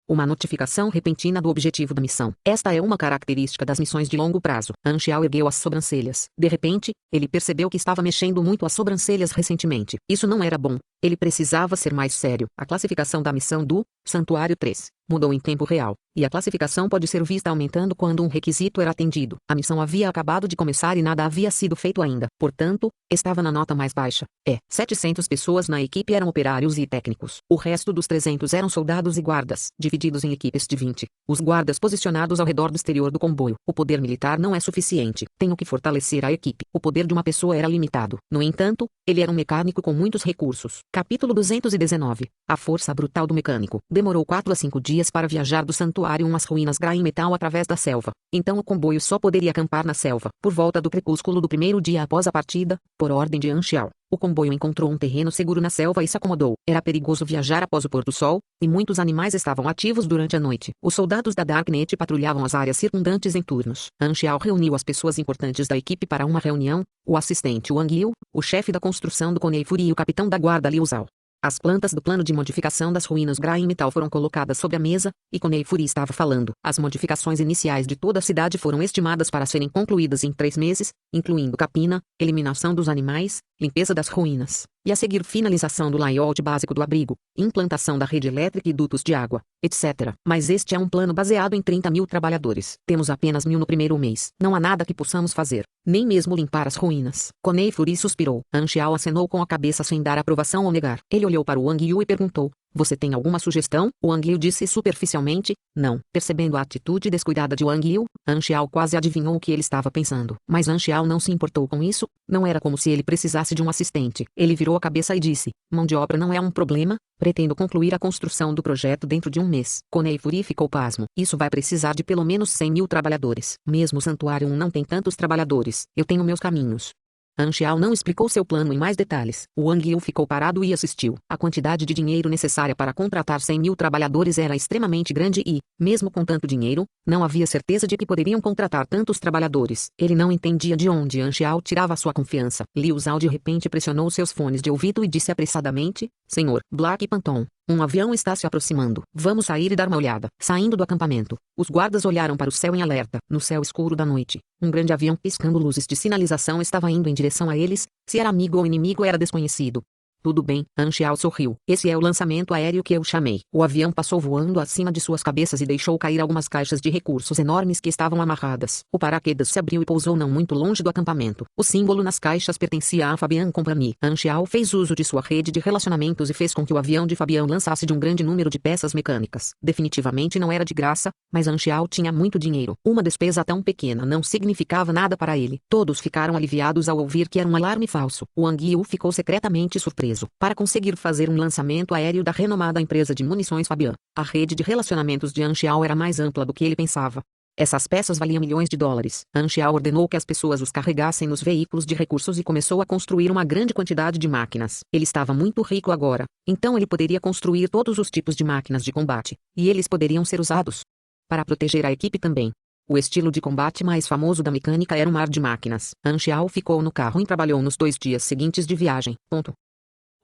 Uma notificação repentina do objetivo da missão. Esta é uma característica das missões de longo prazo. Anxial ergueu as sobrancelhas. De repente, ele percebeu que estava mexendo muito as sobrancelhas recentemente. Isso não era bom. Ele precisava ser mais sério. A classificação da missão do Santuário 3 mudou em tempo real, e a classificação pode ser vista aumentando quando um requisito era atendido. A missão havia acabado de começar e nada havia sido feito ainda. Portanto, estava na nota mais baixa. 700 pessoas na equipe eram operários e técnicos. O resto dos 300 eram soldados e guardas, divididos em equipes de 20. Os guardas posicionados ao redor do exterior do comboio. O poder militar não é suficiente. Tenho que fortalecer a equipe. O poder de uma pessoa era limitado. No entanto, ele era um mecânico com muitos recursos. Capítulo 219. A força brutal do mecânico. Demorou 4 a 5 dias para viajar do santuário às ruínas Grain Metal através da selva. Então o comboio só poderia acampar na selva. Por volta do crepúsculo do primeiro dia após a partida, por ordem de Anxial, o comboio encontrou um terreno seguro na selva e se acomodou. Era perigoso viajar após o pôr do sol, e muitos animais estavam ativos durante a noite. Os soldados da Darknet patrulhavam as áreas circundantes em turnos. Anxial reuniu as pessoas importantes da equipe para uma reunião: o assistente Wang Yu, o chefe da construção do Coney Fury e o capitão da guarda Liu Zhao. As plantas do plano de modificação das ruínas Grain Metal foram colocadas sobre a mesa, e Coney Fury estava falando. As modificações iniciais de toda a cidade foram estimadas para serem concluídas em 3 meses, incluindo capina, eliminação dos animais, limpeza das ruínas, e a seguir finalização do layout básico do abrigo, implantação da rede elétrica e dutos de água, etc. Mas este é um plano baseado em 30.000 trabalhadores. Temos apenas 1.000 no primeiro mês. Não há nada que possamos fazer, nem mesmo limpar as ruínas. Coney Fury suspirou. Anxial acenou com a cabeça sem dar aprovação ou negar. Ele olhou para o Wang Yu e perguntou: você tem alguma sugestão? O Wang Yu disse superficialmente: não. Percebendo a atitude descuidada de Wang Yu, Anxial quase adivinhou o que ele estava pensando. Mas Anxial não se importou com isso. Não era como se ele precisasse de um assistente. Ele virou a cabeça e disse: mão de obra não é um problema. Pretendo concluir a construção do projeto dentro de um mês. Coney Fury ficou pasmo. Isso vai precisar de pelo menos 100.000 trabalhadores. Mesmo o Santuário 1 não tem tantos trabalhadores. Eu tenho meus caminhos. Anxial não explicou seu plano em mais detalhes. O Wang Yu ficou parado e assistiu. A quantidade de dinheiro necessária para contratar 100.000 trabalhadores era extremamente grande e, mesmo com tanto dinheiro, não havia certeza de que poderiam contratar tantos trabalhadores. Ele não entendia de onde Anxial tirava sua confiança. Liu Zhao de repente pressionou seus fones de ouvido e disse apressadamente: Senhor Black Phantom, um avião está se aproximando. Vamos sair e dar uma olhada. Saindo do acampamento, os guardas olharam para o céu em alerta. No céu escuro da noite, um grande avião piscando luzes de sinalização estava indo em direção a eles. Se era amigo ou inimigo era desconhecido. Tudo bem, Anxiao sorriu. Esse é o lançamento aéreo que eu chamei. O avião passou voando acima de suas cabeças e deixou cair algumas caixas de recursos enormes que estavam amarradas. O paraquedas se abriu e pousou não muito longe do acampamento. O símbolo nas caixas pertencia à Fabian Company. Anxiao fez uso de sua rede de relacionamentos e fez com que o avião de Fabian lançasse de um grande número de peças mecânicas. Definitivamente não era de graça, mas Anxiao tinha muito dinheiro. Uma despesa tão pequena não significava nada para ele. Todos ficaram aliviados ao ouvir que era um alarme falso. Wang Yu ficou secretamente surpreso. Para conseguir fazer um lançamento aéreo da renomada empresa de munições Fabian, a rede de relacionamentos de Anxiao era mais ampla do que ele pensava. Essas peças valiam milhões de dólares. Anxiao ordenou que as pessoas os carregassem nos veículos de recursos e começou a construir uma grande quantidade de máquinas. Ele estava muito rico agora, então ele poderia construir todos os tipos de máquinas de combate, e eles poderiam ser usados para proteger a equipe também. O estilo de combate mais famoso da mecânica era um mar de máquinas. Anxiao ficou no carro e trabalhou nos 2 dias seguintes de viagem.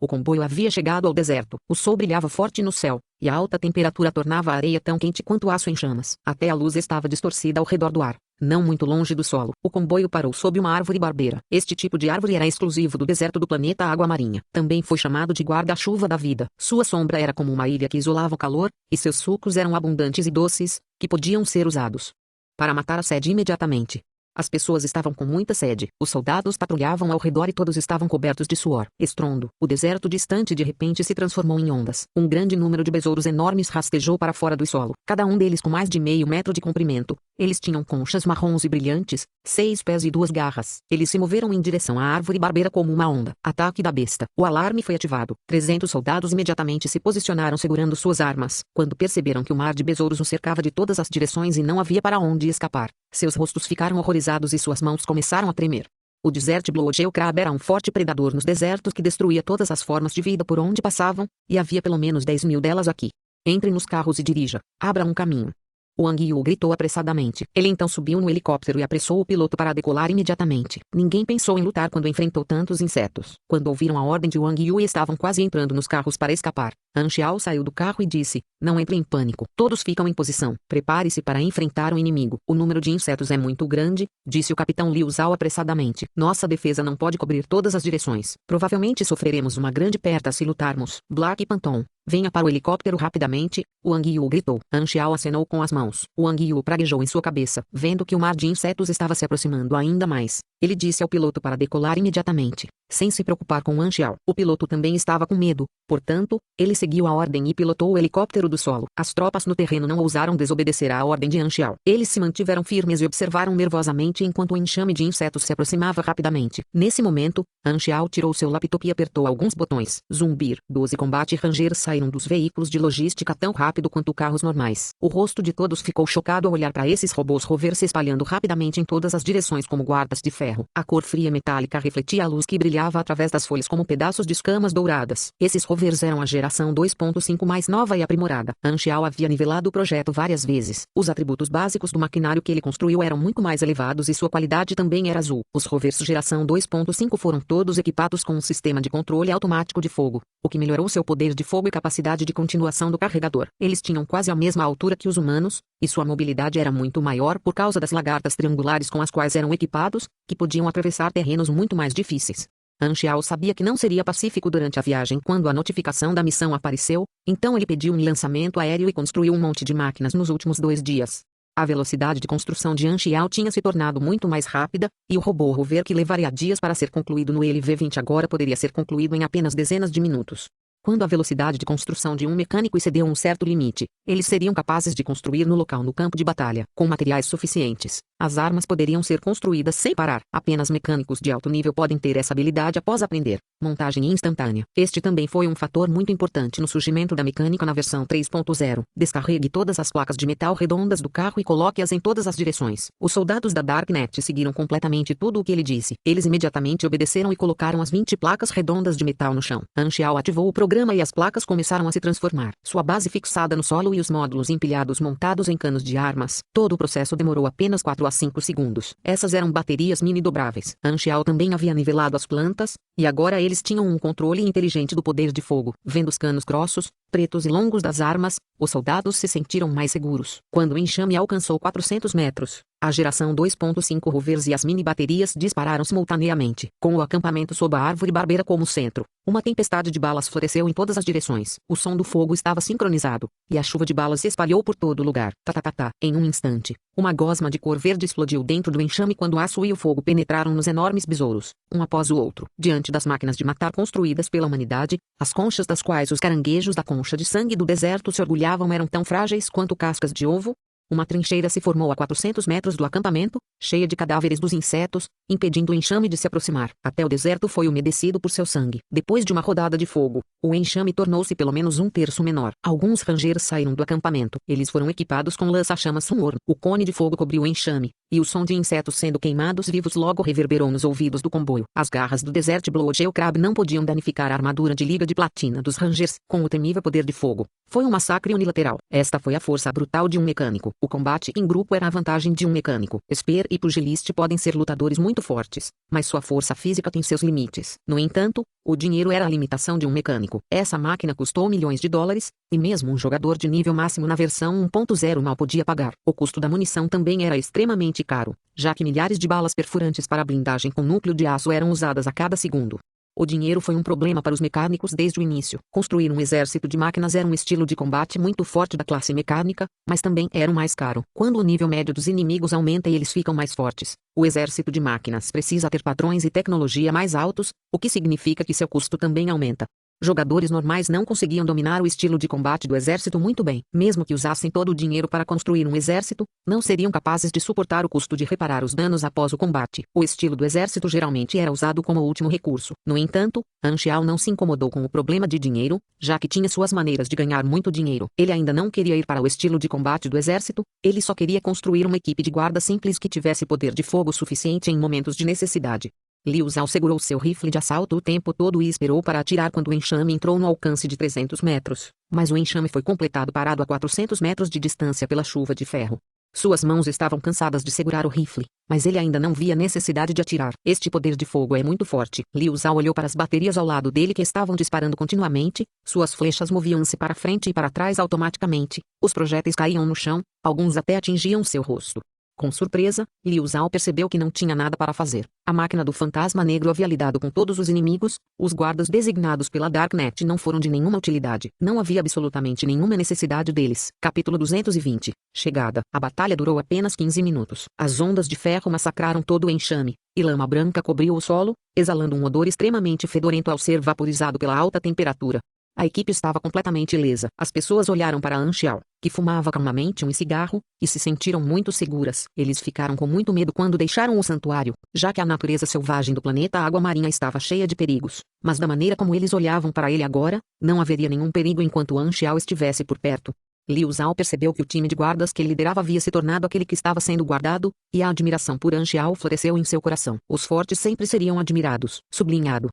O comboio havia chegado ao deserto. O sol brilhava forte no céu, e a alta temperatura tornava a areia tão quente quanto aço em chamas. Até a luz estava distorcida ao redor do ar, não muito longe do solo. O comboio parou sob uma árvore barbeira. Este tipo de árvore era exclusivo do deserto do planeta Água Marinha. Também foi chamado de guarda-chuva da vida. Sua sombra era como uma ilha que isolava o calor, e seus sucos eram abundantes e doces, que podiam ser usados para matar a sede imediatamente. As pessoas estavam com muita sede. Os soldados patrulhavam ao redor e todos estavam cobertos de suor. Estrondo. O deserto distante de repente se transformou em ondas. Um grande número de besouros enormes rastejou para fora do solo. Cada um deles com mais de meio metro de comprimento. Eles tinham conchas marrons e brilhantes, 6 pés e 2 garras. Eles se moveram em direção à árvore barbeira como uma onda. Ataque da besta. O alarme foi ativado. 300 soldados imediatamente se posicionaram segurando suas armas. Quando perceberam que o mar de besouros os cercava de todas as direções e não havia para onde escapar, seus rostos ficaram horrorizados e suas mãos começaram a tremer. O Desert Blue Geo Crab era um forte predador nos desertos que destruía todas as formas de vida por onde passavam, e havia pelo menos 10.000 delas aqui. Entre nos carros e dirija. Abra um caminho. Wang Yu gritou apressadamente. Ele então subiu no helicóptero e apressou o piloto para decolar imediatamente. Ninguém pensou em lutar quando enfrentou tantos insetos. Quando ouviram a ordem de Wang Yu e estavam quase entrando nos carros para escapar, Anxiao saiu do carro e disse: "Não entre em pânico. Todos ficam em posição. Prepare-se para enfrentar o inimigo. O número de insetos é muito grande", disse o capitão Liu Zhao apressadamente. "Nossa defesa não pode cobrir todas as direções. Provavelmente sofreremos uma grande perda se lutarmos. Black Phantom, venha para o helicóptero rapidamente", Wang Yu gritou. Anxiao acenou com as mãos. Wang Yu praguejou em sua cabeça, vendo que o mar de insetos estava se aproximando ainda mais. Ele disse ao piloto para decolar imediatamente, sem se preocupar com Anxiao. O piloto também estava com medo, portanto, ele seguiu a ordem e pilotou o helicóptero do solo. As tropas no terreno não ousaram desobedecer à ordem de Anxiao. Eles se mantiveram firmes e observaram nervosamente enquanto o enxame de insetos se aproximava rapidamente. Nesse momento, Anxiao tirou seu laptop e apertou alguns botões. Zumbir. 12 combate rangers saíram dos veículos de logística tão rápido quanto carros normais. O rosto de todos ficou chocado ao olhar para esses robôs rover se espalhando rapidamente em todas as direções como guardas de ferro. A cor fria metálica refletia a luz que brilhava através das folhas como pedaços de escamas douradas. Esses rovers eram a geração 2.5 mais nova e aprimorada. Anxiao havia nivelado o projeto várias vezes. Os atributos básicos do maquinário que ele construiu eram muito mais elevados e sua qualidade também era azul. Os rovers geração 2.5 foram todos equipados com um sistema de controle automático de fogo, o que melhorou seu poder de fogo e capacidade de continuação do carregador. Eles tinham quase a mesma altura que os humanos, e sua mobilidade era muito maior por causa das lagartas triangulares com as quais eram equipados, que podiam atravessar terrenos muito mais difíceis. Anxiao sabia que não seria pacífico durante a viagem quando a notificação da missão apareceu, então ele pediu um lançamento aéreo e construiu um monte de máquinas nos últimos 2 dias. A velocidade de construção de Anxiao tinha se tornado muito mais rápida, e o robô rover que levaria dias para ser concluído no LV-20 agora poderia ser concluído em apenas dezenas de minutos. Quando a velocidade de construção de um mecânico excedeu um certo limite, eles seriam capazes de construir no local no campo de batalha, com materiais suficientes. As armas poderiam ser construídas sem parar. Apenas mecânicos de alto nível podem ter essa habilidade após aprender. Montagem instantânea. Este também foi um fator muito importante no surgimento da mecânica na versão 3.0. Descarregue todas as placas de metal redondas do carro e coloque-as em todas as direções. Os soldados da Darknet seguiram completamente tudo o que ele disse. Eles imediatamente obedeceram e colocaram as 20 placas redondas de metal no chão. Anxiao ativou o programa e as placas começaram a se transformar. Sua base fixada no solo e os módulos empilhados montados em canos de armas. Todo o processo demorou apenas 4 a 5 segundos. Essas eram baterias mini dobráveis. Anxiao também havia nivelado as plantas, e agora eles tinham um controle inteligente do poder de fogo. Vendo os canos grossos, pretos e longos das armas, os soldados se sentiram mais seguros. Quando o enxame alcançou 400 metros, A geração 2.5 rovers e as mini-baterias dispararam simultaneamente, com o acampamento sob a árvore barbeira como centro. Uma tempestade de balas floresceu em todas as direções. O som do fogo estava sincronizado, e a chuva de balas se espalhou por todo o lugar. Tá. Em um instante, uma gosma de cor verde explodiu dentro do enxame quando o aço e o fogo penetraram nos enormes besouros, um após o outro. Diante das máquinas de matar construídas pela humanidade, as conchas das quais os caranguejos da concha de sangue do deserto se orgulhavam eram tão frágeis quanto cascas de ovo. Uma trincheira se formou a 400 metros do acampamento, cheia de cadáveres dos insetos, impedindo o enxame de se aproximar. Até o deserto foi umedecido por seu sangue. Depois de uma rodada de fogo, o enxame tornou-se pelo menos um terço menor. Alguns rangers saíram do acampamento. Eles foram equipados com lança-chamas Sunworm. O cone de fogo cobriu o enxame, e o som de insetos sendo queimados vivos logo reverberou nos ouvidos do comboio. As garras do Desert Bloodshell Crab não podiam danificar a armadura de liga de platina dos rangers, com o temível poder de fogo. Foi um massacre unilateral. Esta foi a força brutal de um mecânico. O combate em grupo era a vantagem de um mecânico. Spear e pugiliste podem ser lutadores muito fortes, mas sua força física tem seus limites. No entanto, o dinheiro era a limitação de um mecânico. Essa máquina custou milhões de dólares, e mesmo um jogador de nível máximo na versão 1.0 mal podia pagar. O custo da munição também era extremamente caro, já que milhares de balas perfurantes para blindagem com núcleo de aço eram usadas a cada segundo. O dinheiro foi um problema para os mecânicos desde o início. Construir um exército de máquinas era um estilo de combate muito forte da classe mecânica, mas também era o mais caro. Quando o nível médio dos inimigos aumenta e eles ficam mais fortes, o exército de máquinas precisa ter padrões e tecnologia mais altos, o que significa que seu custo também aumenta. Jogadores normais não conseguiam dominar o estilo de combate do exército muito bem. Mesmo que usassem todo o dinheiro para construir um exército, não seriam capazes de suportar o custo de reparar os danos após o combate. O estilo do exército geralmente era usado como último recurso. No entanto, Anxiao não se incomodou com o problema de dinheiro, já que tinha suas maneiras de ganhar muito dinheiro. Ele ainda não queria ir para o estilo de combate do exército, ele só queria construir uma equipe de guarda simples que tivesse poder de fogo suficiente em momentos de necessidade. Liu Zhao segurou seu rifle de assalto o tempo todo e esperou para atirar quando o enxame entrou no alcance de 300 metros. Mas o enxame foi completado parado a 400 metros de distância pela chuva de ferro. Suas mãos estavam cansadas de segurar o rifle, mas ele ainda não via necessidade de atirar. Este poder de fogo é muito forte. Liu Zhao olhou para as baterias ao lado dele que estavam disparando continuamente, suas flechas moviam-se para frente e para trás automaticamente, os projéteis caíam no chão, alguns até atingiam seu rosto. Com surpresa, Liu Zhao percebeu que não tinha nada para fazer. A máquina do fantasma negro havia lidado com todos os inimigos, os guardas designados pela Darknet não foram de nenhuma utilidade. Não havia absolutamente nenhuma necessidade deles. Capítulo 220. Chegada. A batalha durou apenas 15 minutos. As ondas de ferro massacraram todo o enxame, e lama branca cobriu o solo, exalando um odor extremamente fedorento ao ser vaporizado pela alta temperatura. A equipe estava completamente ilesa. As pessoas olharam para Anxiao, que fumava calmamente um cigarro, e se sentiram muito seguras. Eles ficaram com muito medo quando deixaram o santuário, já que a natureza selvagem do planeta água marinha estava cheia de perigos. Mas da maneira como eles olhavam para ele agora, não haveria nenhum perigo enquanto Anxiao estivesse por perto. Liu Zhao percebeu que o time de guardas que ele liderava havia se tornado aquele que estava sendo guardado, e a admiração por Anxiao floresceu em seu coração. Os fortes sempre seriam admirados. Sublinhado.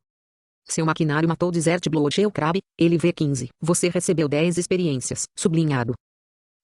Seu maquinário matou Desert Bloodshell Crab, LV-15. Você recebeu 10 experiências. Sublinhado.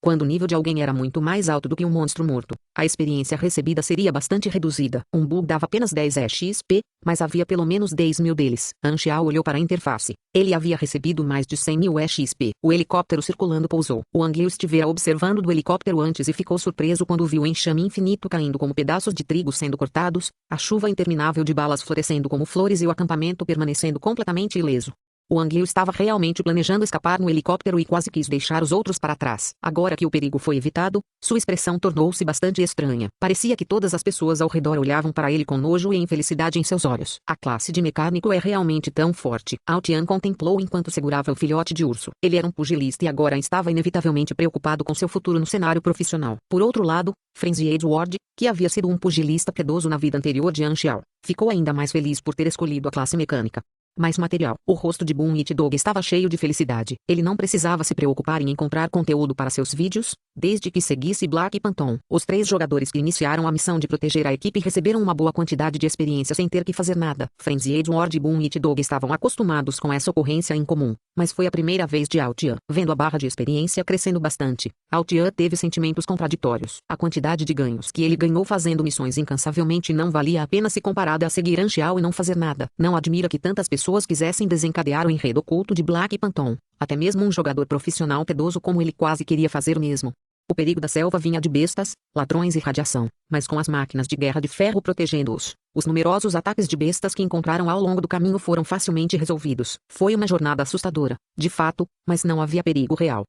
Quando o nível de alguém era muito mais alto do que um monstro morto, a experiência recebida seria bastante reduzida. Um bug dava apenas 10 EXP, mas havia pelo menos 10 mil deles. Anxiao olhou para a interface. Ele havia recebido mais de 100 mil EXP. O helicóptero circulando pousou. O Angliu estivera observando do helicóptero antes e ficou surpreso quando viu o enxame infinito caindo como pedaços de trigo sendo cortados, a chuva interminável de balas florescendo como flores e o acampamento permanecendo completamente ileso. O Angliu estava realmente planejando escapar no helicóptero e quase quis deixar os outros para trás. Agora que o perigo foi evitado, sua expressão tornou-se bastante estranha. Parecia que todas as pessoas ao redor olhavam para ele com nojo e infelicidade em seus olhos. A classe de mecânico é realmente tão forte. Altian contemplou enquanto segurava o filhote de urso. Ele era um pugilista e agora estava inevitavelmente preocupado com seu futuro no cenário profissional. Por outro lado, Frenzy Edward, que havia sido um pugilista piedoso na vida anterior de Anxiao, ficou ainda mais feliz por ter escolhido a classe mecânica. Mais material. O rosto de Boom It Dog estava cheio de felicidade. Ele não precisava se preocupar em encontrar conteúdo para seus vídeos, desde que seguisse Black Phantom. Os 3 jogadores que iniciaram a missão de proteger a equipe receberam uma boa quantidade de experiência sem ter que fazer nada. Frenzy Edward e Boom It Dog estavam acostumados com essa ocorrência em comum, mas foi a primeira vez de Altian. Vendo a barra de experiência crescendo bastante, Altian teve sentimentos contraditórios. A quantidade de ganhos que ele ganhou fazendo missões incansavelmente não valia a pena se comparada a seguir Anxiao e não fazer nada. Não admira que tantas pessoas quisessem desencadear o enredo oculto de Black Phantom. Até mesmo um jogador profissional piedoso como ele quase queria fazer o mesmo. O perigo da selva vinha de bestas, ladrões e radiação, mas com as máquinas de guerra de ferro protegendo-os, os numerosos ataques de bestas que encontraram ao longo do caminho foram facilmente resolvidos. Foi uma jornada assustadora, de fato, mas não havia perigo real.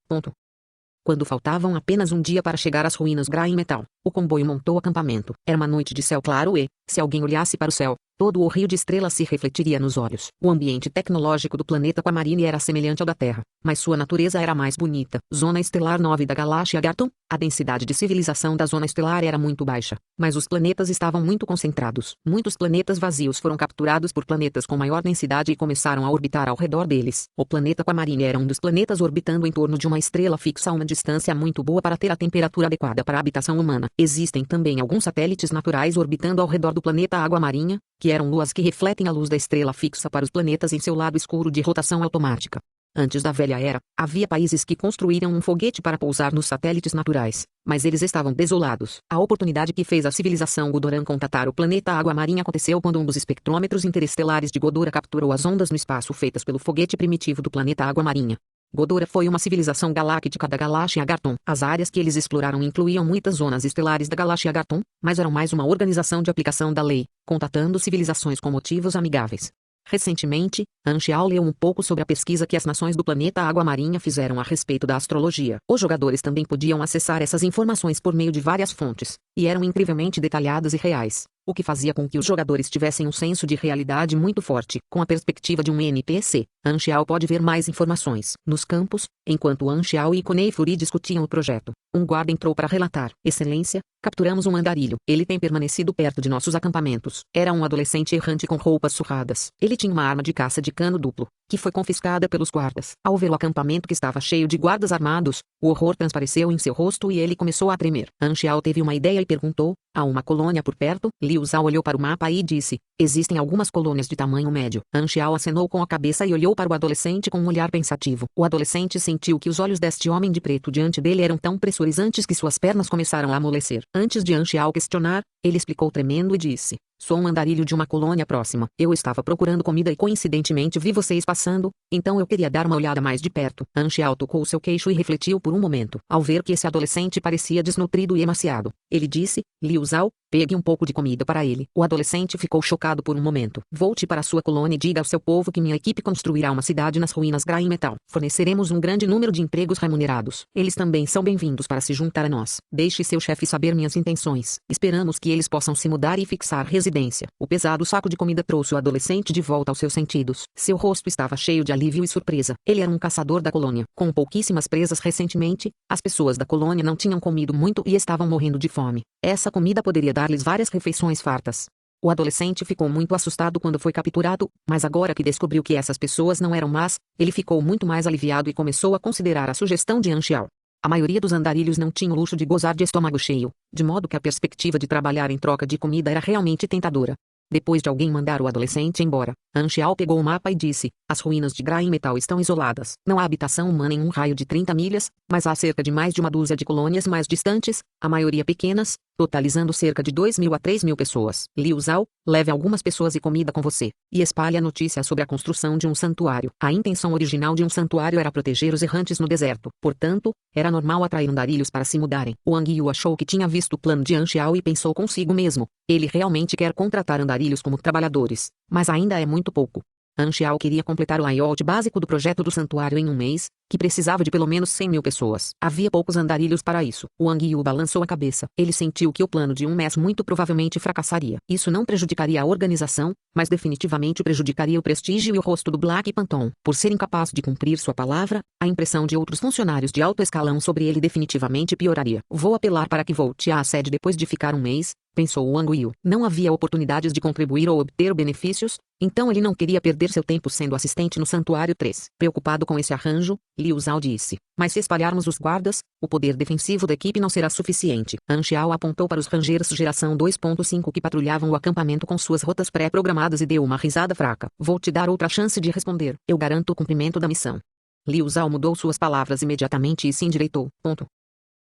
Quando faltavam apenas um dia para chegar às ruínas Grey Metal, o comboio montou acampamento. Era uma noite de céu claro e, se alguém olhasse para o céu, todo o rio de estrelas se refletiria nos olhos. O ambiente tecnológico do planeta Aquamarine era semelhante ao da Terra, mas sua natureza era mais bonita. Zona Estelar 9 da galáxia Garton. A densidade de civilização da Zona Estelar era muito baixa, mas os planetas estavam muito concentrados. Muitos planetas vazios foram capturados por planetas com maior densidade e começaram a orbitar ao redor deles. O planeta Aquamarine era um dos planetas orbitando em torno de uma estrela fixa a uma distância muito boa para ter a temperatura adequada para a habitação humana. Existem também alguns satélites naturais orbitando ao redor do planeta Água Marinha, que eram luas que refletem a luz da estrela fixa para os planetas em seu lado escuro de rotação automática. Antes da Velha Era, havia países que construíram um foguete para pousar nos satélites naturais, mas eles estavam desolados. A oportunidade que fez a civilização Godoran contatar o planeta Água Marinha aconteceu quando um dos espectrômetros interestelares de Godora capturou as ondas no espaço feitas pelo foguete primitivo do planeta Água Marinha. Godora foi uma civilização galáctica da galáxia Garton. As áreas que eles exploraram incluíam muitas zonas estelares da galáxia Garton, mas eram mais uma organização de aplicação da lei, contatando civilizações com motivos amigáveis. Recentemente, Anxiao leu um pouco sobre a pesquisa que as nações do planeta Água Marinha fizeram a respeito da astrologia. Os jogadores também podiam acessar essas informações por meio de várias fontes, e eram incrivelmente detalhadas e reais, o que fazia com que os jogadores tivessem um senso de realidade muito forte. Com a perspectiva de um NPC, Anxiao pode ver mais informações. Nos campos, enquanto Anxiao e Konei Furi discutiam o projeto, um guarda entrou para relatar: Excelência, capturamos um andarilho. Ele tem permanecido perto de nossos acampamentos. Era um adolescente errante com roupas surradas. Ele tinha uma arma de caça de cano duplo, que foi confiscada pelos guardas. Ao ver o acampamento que estava cheio de guardas armados, o horror transpareceu em seu rosto e ele começou a tremer. Anxiao teve uma ideia e perguntou: há uma colônia por perto? Liu Zhao olhou para o mapa e disse: existem algumas colônias de tamanho médio. Anxiao acenou com a cabeça e olhou para o adolescente com um olhar pensativo. O adolescente sentiu que os olhos deste homem de preto diante dele eram tão pressurizantes que suas pernas começaram a amolecer. Antes de Anxiao questionar, ele explicou tremendo e disse: sou um andarilho de uma colônia próxima. Eu estava procurando comida e coincidentemente vi vocês passando, então eu queria dar uma olhada mais de perto. Anxiao tocou seu queixo e refletiu por um momento. Ao ver que esse adolescente parecia desnutrido e emaciado, ele disse: Liu Zhao, pegue um pouco de comida para ele. O adolescente ficou chocado por um momento. Volte para sua colônia e diga ao seu povo que minha equipe construirá uma cidade nas ruínas Grey Metal. Forneceremos um grande número de empregos remunerados. Eles também são bem-vindos para se juntar a nós. Deixe seu chefe saber minhas intenções. Esperamos que eles possam se mudar e fixar residência. O pesado saco de comida trouxe o adolescente de volta aos seus sentidos. Seu rosto estava cheio de alívio e surpresa. Ele era um caçador da colônia. Com pouquíssimas presas recentemente, as pessoas da colônia não tinham comido muito e estavam morrendo de fome. Essa comida poderia dar-lhes várias refeições fartas. O adolescente ficou muito assustado quando foi capturado, mas agora que descobriu que essas pessoas não eram más, ele ficou muito mais aliviado e começou a considerar a sugestão de Anxiao. A maioria dos andarilhos não tinha o luxo de gozar de estômago cheio, de modo que a perspectiva de trabalhar em troca de comida era realmente tentadora. Depois de alguém mandar o adolescente embora, Anxiao pegou o mapa e disse: as ruínas de Grey Metal estão isoladas. Não há habitação humana em um raio de 30 milhas, mas há cerca de mais de uma dúzia de colônias mais distantes, a maioria pequenas, totalizando cerca de 2.000 a 3.000 pessoas. Liu Zhao, leve algumas pessoas e comida com você, e espalhe a notícia sobre a construção de um santuário. A intenção original de um santuário era proteger os errantes no deserto. Portanto, era normal atrair andarilhos para se mudarem. Wang Yu achou que tinha visto o plano de Anxiao e pensou consigo mesmo: ele realmente quer contratar andarilhos como trabalhadores, mas ainda é muito pouco. Anxiao queria completar o layout básico do projeto do santuário em um mês, que precisava de pelo menos 100.000 pessoas. Havia poucos andarilhos para isso. Wang Yu balançou a cabeça. Ele sentiu que o plano de um mês muito provavelmente fracassaria. Isso não prejudicaria a organização, mas definitivamente prejudicaria o prestígio e o rosto do Black Phantom. Por ser incapaz de cumprir sua palavra, a impressão de outros funcionários de alto escalão sobre ele definitivamente pioraria. Vou apelar para que volte à sede depois de ficar um mês, pensou Wang Yu. Não havia oportunidades de contribuir ou obter benefícios, então ele não queria perder seu tempo sendo assistente no Santuário 3. Preocupado com esse arranjo, Liu Zhao disse: mas se espalharmos os guardas, o poder defensivo da equipe não será suficiente. Anxiao apontou para os Rangers geração 2.5 que patrulhavam o acampamento com suas rotas pré-programadas e deu uma risada fraca. Vou te dar outra chance de responder. Eu garanto o cumprimento da missão. Liu Zhao mudou suas palavras imediatamente e se endireitou.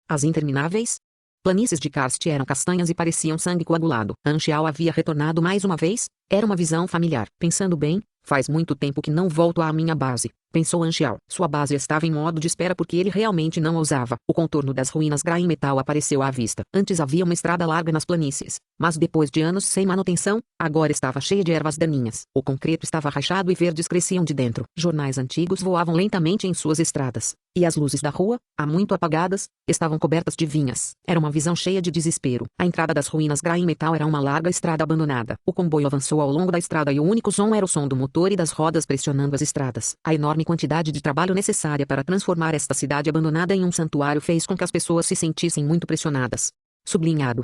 As intermináveis planícies de Karst eram castanhas e pareciam sangue coagulado. Anxiao havia retornado mais uma vez. Era uma visão familiar. Pensando bem, faz muito tempo que não volto à minha base. pensou Anxiao. Sua base estava em modo de espera porque ele realmente não ousava. O contorno das ruínas Grain Metal apareceu à vista. Antes havia uma estrada larga nas planícies, mas depois de anos sem manutenção, agora estava cheia de ervas daninhas. O concreto estava rachado e verdes cresciam de dentro. Jornais antigos voavam lentamente em suas estradas, e as luzes da rua, há muito apagadas, estavam cobertas de vinhas. Era uma visão cheia de desespero. A entrada das ruínas Grain Metal era uma larga estrada abandonada. O comboio avançou ao longo da estrada e o único som era o som do motor e das rodas pressionando as estradas. A enorme quantidade de trabalho necessária para transformar esta cidade abandonada em um santuário fez com que as pessoas se sentissem muito pressionadas. Sublinhado.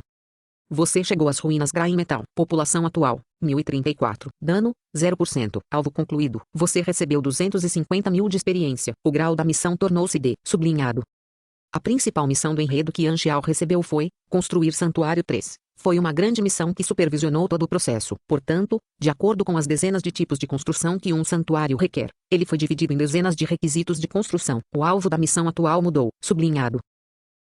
Você chegou às ruínas Grain Metal. População atual, 1034. Dano, 0%. Alvo concluído. Você recebeu 250.000 de experiência. O grau da missão tornou-se D. Sublinhado. A principal missão do enredo que Anxiao recebeu foi construir Santuário 3. Foi uma grande missão que supervisionou todo o processo. Portanto, de acordo com as dezenas de tipos de construção que um santuário requer, ele foi dividido em dezenas de requisitos de construção. O alvo da missão atual mudou. Sublinhado.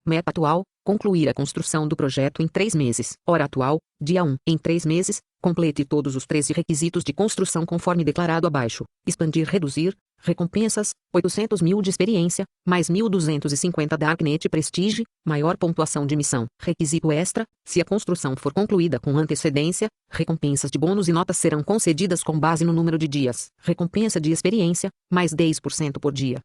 Meta atual: concluir a construção do projeto em 3 meses. Hora atual: dia 1. Em 3 meses, complete todos os 13 requisitos de construção conforme declarado abaixo. Expandir, reduzir. Recompensas: 800.000 de experiência, mais 1.250 Darknet Prestige, maior pontuação de missão. Requisito extra: se a construção for concluída com antecedência, recompensas de bônus e notas serão concedidas com base no número de dias. Recompensa de experiência, mais 10% por dia.